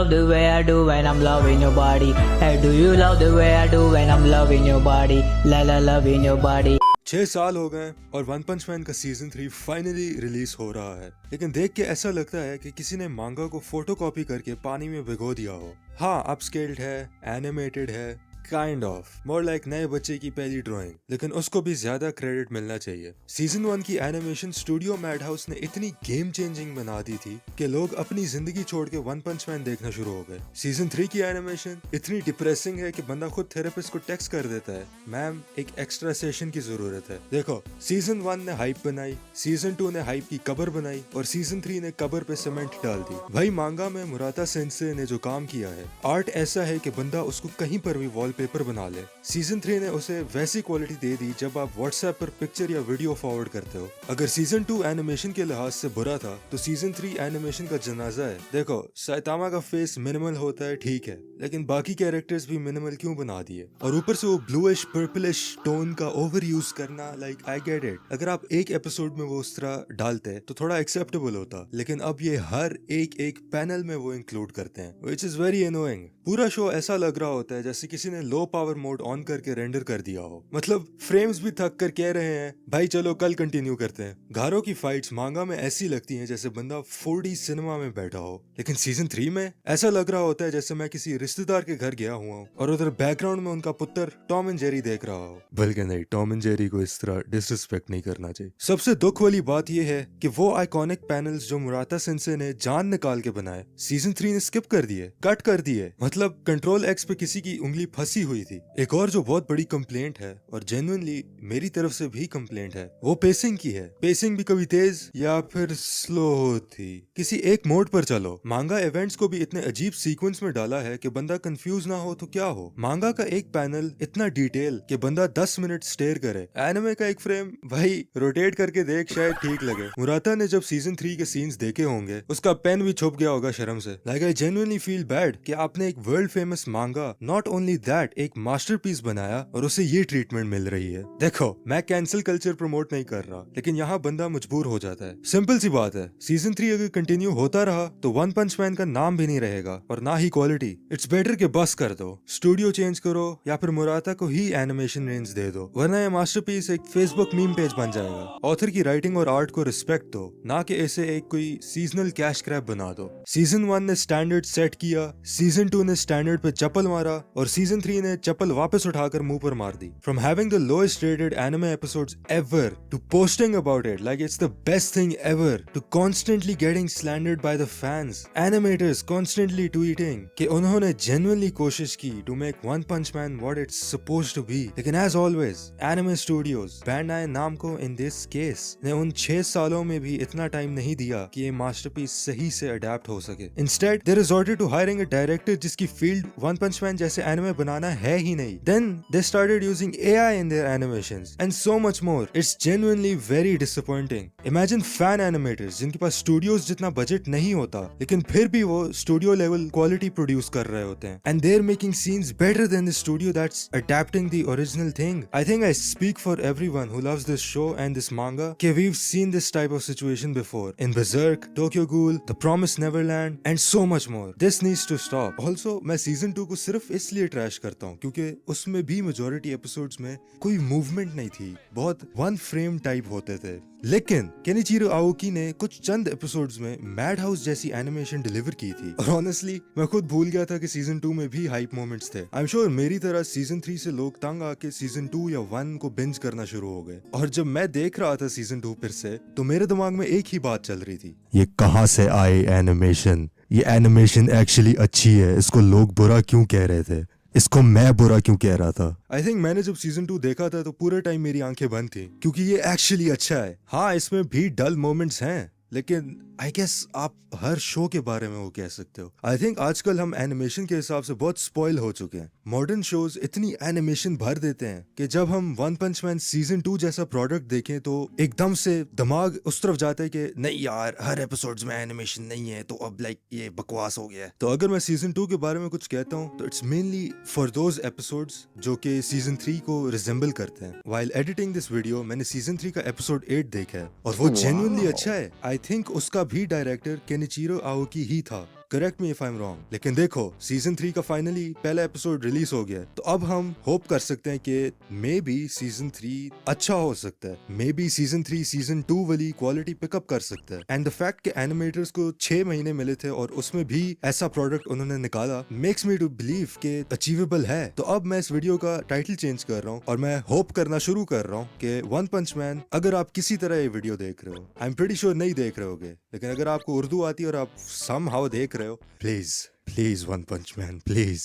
love the way I do when I'm loving your body? Hey, do you love the way I do when I'm loving your body? La la loving your body. 6 साल हो गए और one punch man का season 3 finally release हो रहा है, लेकिन देख के ऐसा लगता है कि किसी ने मांगा को फोटोकॉपी करके पानी में भिगो दिया हो। हाँ, अपस्केल्ड है, एनिमेटेड है, काइंड ऑफ मोर लाइक नए बच्चे की पहली ड्राइंग, लेकिन उसको भी ज्यादा क्रेडिट मिलना चाहिए। सीजन 1 की एनिमेशन स्टूडियो मैड हाउस ने इतनी गेम चेंजिंग बना दी थी कि लोग अपनी जिंदगी छोड़ के वन पंच मैन देखना शुरू हो गए। सीजन 3 की एनिमेशन इतनी डिप्रेसिंग है कि बंदा खुद थेरेपिस्ट को टेक्स्ट कर देता है, मैम एक एक्स्ट्रा सेशन की जरूरत है। देखो, सीजन 1 ने हाइप बनाई, सीजन 2 ने हाइप की कबर बनाई और सीजन 3 ने कबर पे सीमेंट डाल दी। भाई मांगा में मुराता सेंसे ने जो काम किया है, आर्ट ऐसा है कि बंदा उसको कहीं पर भी वॉलपेपर बना ले। सीजन 3 ने उसे वैसी क्वालिटी दे दी जब आप व्हाट्सएप पर पिक्चर या वीडियो फॉरवर्ड करते हो। अगर सीजन 2 एनिमेशन के लिहाज से बुरा था तो सीजन 3 एनिमेशन का जनाजा है। देखो, साइतामा का फेस मिनिमल होता है, ठीक है, लेकिन बाकी कैरेक्टर्स भी मिनिमल क्यों बना दिए? और ऊपर से वो ब्लूइश पर्पलिश टोन का ओवर यूज करना, लाइक आई गेट इट। अगर आप एक एपिसोड में वो उस तरह डालते तो थोड़ा एक्सेप्टेबल होता, लेकिन अब ये हर एक पैनल में वो इंक्लूड करते हैं, व्हिच इज वेरी अनोइंग। पूरा शो ऐसा लग रहा होता है जैसे किसी ने लो पावर मोड ऑन करके रेंडर कर दिया हो। मतलब फ्रेम्स भी थक कर कह रहे हैं भाई चलो कल कंटिन्यू करते हैं। घरों की फाइट्स मांगा में ऐसी लगती हैं जैसे बंदा 4D सिनेमा में बैठा हो, लेकिन सीजन 3 में ऐसा लग रहा होता है जैसे मैं किसी रिश्तेदार के घर गया हुआ हूँ और उधर बैकग्राउंड में उनका पुत्र टॉम एंड जेरी देख रहा हो। बल्कि नहीं, टॉम एंड जेरी को इस तरह डिसरिस्पेक्ट नहीं करना चाहिए। सबसे दुख वाली बात यह है कि वो आइकॉनिक पैनल्स जो मुराता सेंसे ने जान निकाल के बनाए, सीजन 3 ने स्किप कर दिए, कट कर दिए। मतलब कंट्रोल एक्स पे किसी की उंगली फंसी हुई थी। एक और जो बहुत बड़ी कंप्लेंट है और जेन्युइनली मेरी तरफ से भी कंप्लेंट है, वो पेसिंग की है। पेसिंग भी कभी तेज या फिर स्लो होती। किसी एक मोड पर चलो। मांगा इवेंट्स को भी इतने अजीब सीक्वेंस में डाला है कि बंदा कंफ्यूज ना हो तो क्या हो। मांगा का एक पैनल इतना डिटेल कि बंदा 10 मिनट स्टेयर करे। एनिमे का एक फ्रेम भाई रोटेट करके देख, शायद ठीक लगे। मुराता ने जब सीजन 3 के सीन्स देखे होंगे, उसका पेन भी छुप गया होगा शर्म से। Like I genuinely feel bad कि आपने एक वर्ल्ड फेमस मांगा, नॉट ओनली दैट, एक मास्टरपीस बनाया और उसे ये ट्रीटमेंट मिल रही है। देखो, मैं कैंसिल कल्चर प्रमोट नहीं कर रहा, लेकिन यहाँ बंदा मजबूर हो जाता है। सिंपल सी बात है, सीजन 3 अगर कंटिन्यू होता रहा तो वन पंच मैन का नाम भी नहीं रहेगा और ना ही क्वालिटी। इट्स बेटर के बस कर दो, स्टूडियो चेंज करो या फिर मुराता को ही एनिमेशन रेंज दे दो, वरना ये मास्टरपीस एक फेसबुक मीम पेज बन जाएगा। ऑथर की राइटिंग और आर्ट को रिस्पेक्ट दो, ना कि इसे एक कोई सीजनल कैश क्रैप बना दो। सीजन 1 ने स्टैंडर्ड सेट किया, सीजन 2 ने स्टैंडर्ड पे चप्पल मारा और सीजन 3 ने चप्पल वापस उठाकर मुंह पर मार दी। From having the lowest rated anime episodes ever to posting about it like it's the best thing ever to constantly getting slandered by the fans, animators constantly tweeting कि उन्होंने genuinely कोशिश की to make One Punch Man what it's supposed to be, लेकिन as always anime studios, Bandai Namco in this case, ने उन 6 सालों में भी इतना टाइम नहीं दिया कि ये मास्टरपीस सही से अडेप्ट हो सके। Instead they resorted to hiring a director जिसकी फील्ड One Punch Man जैसे एनिमे बनाना है ही नहीं। Then they started using AI in their animations and so much more. It's genuinely very disappointing. Imagine fan animators जिनके पास studios जितना budget नहीं होता, लेकिन फिर भी वो studio level quality produce कर रहे होते हैं, and they're making scenes better than the studio that's adapting the original thing. I think I speak for everyone who loves this show and this manga कि we've seen this type of situation before in Berserk, Tokyo Ghoul, The Promised Neverland and so much more. This needs to stop. Also, मैं season 2 को सिर्फ इसलिए trash करता हूँ क्योंकि उसमें भी मेजॉरिटी एपिसोड्स में कोई मूवमेंट नहीं थी, बहुत वन फ्रेम टाइप होते थे। लेकिन केनिचिरो आओकी ने कुछ चंद एपिसोड्स में मैड हाउस जैसी एनिमेशन डिलीवर की थी और ऑनेस्टली मैं खुद भूल गया था कि सीजन 2 में भी हाइप मोमेंट्स थे। आई एम श्योर मेरी तरह सीजन 3 से लोग तंग आके सीजन 2 या 1 को बिंज करना शुरू हो गए, और जब मैं देख रहा था सीजन 2 फिर से तो मेरे दिमाग में एक ही बात चल रही थी, ये कहाँ से आए एनिमेशन? ये एनिमेशन एक्चुअली अच्छी है, इसको लोग बुरा क्यों कह रहे थे? इसको मैं बुरा क्यों कह रहा था? आई थिंक मैंने जब सीजन 2 देखा था तो पूरे टाइम मेरी आंखें बंद थी क्योंकि ये एक्चुअली अच्छा है। हाँ, इसमें भी डल मोमेंट्स हैं, लेकिन आई गेस आप हर शो के बारे में वो कह सकते हो। आई थिंक आजकल हम एनिमेशन के हिसाब से बहुत स्पॉइल हो चुके हैं। मॉडर्न शोज इतनी एनिमेशन भर देते हैं कि जब हम वन पंच मैन सीजन 2 जैसा प्रोडक्ट देखें तो एकदम से दिमाग उस तरफ जाता है कि नहीं यार, हर एपिसोड्स में एनिमेशन नहीं है तो अब लाइक ये बकवास हो गया है। तो अगर मैं सीजन 2 के बारे में कुछ कहता हूँ तो it's mainly for those episodes जो कि सीजन 3 को रिजेंबल करते हैं। व्हाइल एडिटिंग दिस वीडियो मैंने सीजन 3 का एपिसोड 8 देखा है और वो जेन्युइनली अच्छा है। आई थिंक उसका भी डायरेक्टर केनिचिरो आओकी ही था। Correct me if I am wrong, लेकिन देखो सीजन 3 का फाइनली पहला एपिसोड रिलीज हो गया है, तो अब हम होप कर सकते हैं कि मे बी सीजन 3 अच्छा हो सकता है, मे बी सीजन 3 सीजन 2 वाली क्वालिटी पिकअप कर सकता है। एंड द फैक्ट कि एनिमेटर्स को 6 महीने मिले थे और उसमें भी ऐसा प्रोडक्ट उन्होंने निकाला मेक्स मी टू बिलीव कि अचीवेबल है। तो अब मैं इस वीडियो का टाइटल चेंज कर रहा हूँ और मैं होप करना शुरू कर रहा हूँ कि वन पंच मैन, अगर आप किसी तरह ये वीडियो देख रहे हो, आई एम प्रीटी श्योर नहीं देख रहे होगे, लेकिन अगर आपको उर्दू आती है और आप समहाउ देख रहे हो, please please one punch man please